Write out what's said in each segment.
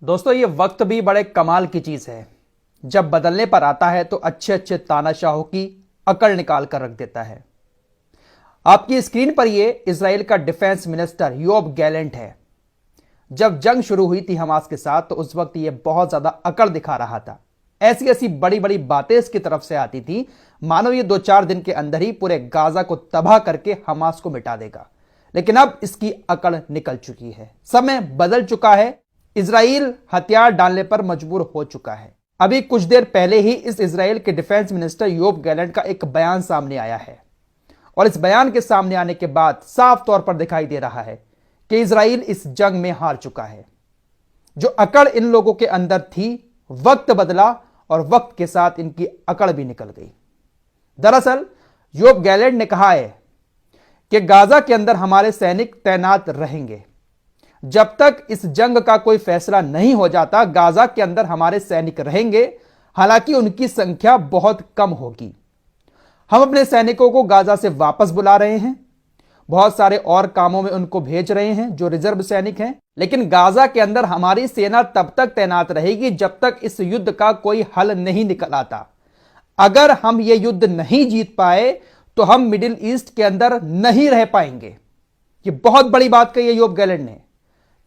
दोस्तों, ये वक्त भी बड़े कमाल की चीज है। जब बदलने पर आता है तो अच्छे अच्छे तानाशाहों की अकड़ निकाल कर रख देता है। आपकी स्क्रीन पर ये इजराइल का डिफेंस मिनिस्टर योब गैलेंट है। जब जंग शुरू हुई थी हमास के साथ तो उस वक्त ये बहुत ज्यादा अकड़ दिखा रहा था। ऐसी ऐसी बड़ी बड़ी बातें इसकी तरफ से आती थी मानो ये 2-4 दिन के अंदर ही पूरे गाजा को तबाह करके हमास को मिटा देगा। लेकिन अब इसकी अकड़ निकल चुकी है, समय बदल चुका है। इजराइल हथियार डालने पर मजबूर हो चुका है। अभी कुछ देर पहले ही इस इजराइल के डिफेंस मिनिस्टर योब गैलेंट का एक बयान सामने आया है और इस बयान के सामने आने के बाद साफ तौर पर दिखाई दे रहा है कि इजराइल इस जंग में हार चुका है। जो अकड़ इन लोगों के अंदर थी, वक्त बदला और वक्त के साथ इनकी अकड़ भी निकल गई। दरअसल योब गैलेंट ने कहा है कि गाजा के अंदर हमारे सैनिक तैनात रहेंगे। जब तक इस जंग का कोई फैसला नहीं हो जाता, गाजा के अंदर हमारे सैनिक रहेंगे। हालांकि उनकी संख्या बहुत कम होगी। हम अपने सैनिकों को गाजा से वापस बुला रहे हैं, बहुत सारे और कामों में उनको भेज रहे हैं जो रिजर्व सैनिक हैं। लेकिन गाजा के अंदर हमारी सेना तब तक तैनात रहेगी जब तक इस युद्ध का कोई हल नहीं निकल आता। अगर हम ये युद्ध नहीं जीत पाए तो हम मिडिल ईस्ट के अंदर नहीं रह पाएंगे। ये बहुत बड़ी बात कही है योब गैलेंट ने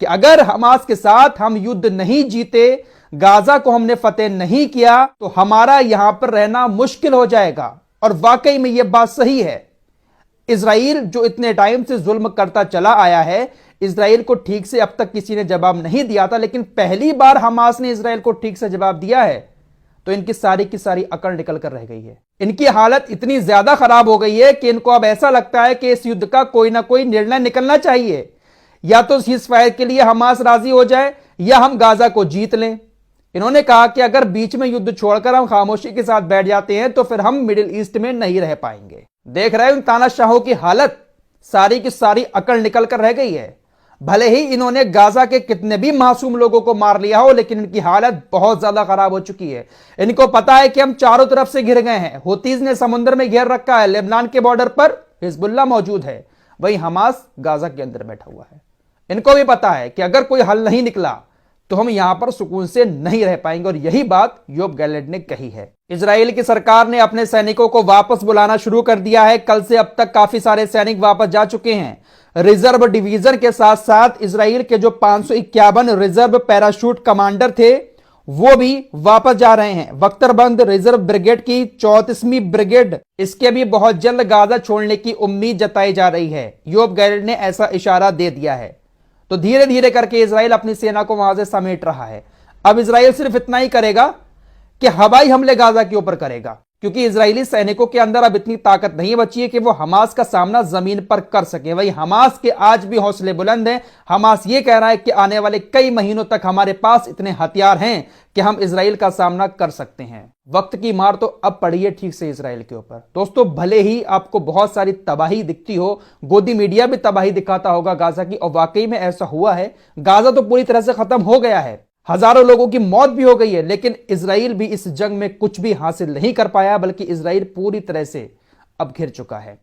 कि अगर हमास के साथ हम युद्ध नहीं जीते, गाजा को हमने फतेह नहीं किया तो हमारा यहां पर रहना मुश्किल हो जाएगा। और वाकई में यह बात सही है। इजराइल जो इतने टाइम से जुल्म करता चला आया है, इजराइल को ठीक से अब तक किसी ने जवाब नहीं दिया था, लेकिन पहली बार हमास ने इजराइल को ठीक से जवाब दिया है तो इनकी सारी की सारी अकड़ निकल कर रह गई है। इनकी हालत इतनी ज्यादा खराब हो गई है कि इनको अब ऐसा लगता है कि इस युद्ध का कोई ना कोई निर्णय निकलना चाहिए। या तो सीज़फायर के लिए हमास राजी हो जाए या हम गाजा को जीत लें। इन्होंने कहा कि अगर बीच में युद्ध छोड़कर हम खामोशी के साथ बैठ जाते हैं तो फिर हम मिडिल ईस्ट में नहीं रह पाएंगे। देख रहे हैं उन तानाशाहों की हालत, सारी की सारी अकड़ निकल कर रह गई है। भले ही इन्होंने गाजा के कितने भी मासूम लोगों को मार लिया हो, लेकिन इनकी हालत बहुत ज्यादा खराब हो चुकी है। इनको पता है कि हम चारों तरफ से घिर गए हैं। हुतीज ने समुद्र में घेर रखा है, लेबनान के बॉर्डर पर हिजबुल्लाह मौजूद है, वहीं हमास गाजा के अंदर बैठा हुआ है। इनको भी पता है कि अगर कोई हल नहीं निकला तो हम यहां पर सुकून से नहीं रह पाएंगे। और यही बात योब गैलेंट ने कही है। इजराइल की सरकार ने अपने सैनिकों को वापस बुलाना शुरू कर दिया है। कल से अब तक काफी सारे सैनिक वापस जा चुके हैं। रिजर्व डिवीजन के साथ साथ इजराइल के जो 551 रिजर्व पैराशूट कमांडर थे वो भी वापस जा रहे हैं। बख्तरबंद रिजर्व ब्रिगेड की 34वीं ब्रिगेड, इसके भी बहुत जल्द गाजा छोड़ने की उम्मीद जताई जा रही है। योब गैलेंट ने ऐसा इशारा दे दिया है। तो धीरे धीरे करके इजराइल अपनी सेना को वहां से समेट रहा है। अब इजराइल सिर्फ इतना ही करेगा कि हवाई हमले गाजा के ऊपर करेगा, क्योंकि इजरायली सैनिकों के अंदर अब इतनी ताकत नहीं बची है कि वो हमास का सामना जमीन पर कर सके। वही हमास के आज भी हौसले बुलंद हैं। हमास ये कह रहा है कि आने वाले कई महीनों तक हमारे पास इतने हथियार हैं कि हम इजराइल का सामना कर सकते हैं। वक्त की मार तो अब पड़ी है ठीक से इजराइल के ऊपर। दोस्तों, भले ही आपको बहुत सारी तबाही दिखती हो, गोदी मीडिया भी तबाही दिखाता होगा गाजा की, और वाकई में ऐसा हुआ है। गाजा तो पूरी तरह से खत्म हो गया है, हजारों लोगों की मौत भी हो गई है, लेकिन इजराइल भी इस जंग में कुछ भी हासिल नहीं कर पाया, बल्कि इजराइल पूरी तरह से अब घिर चुका है।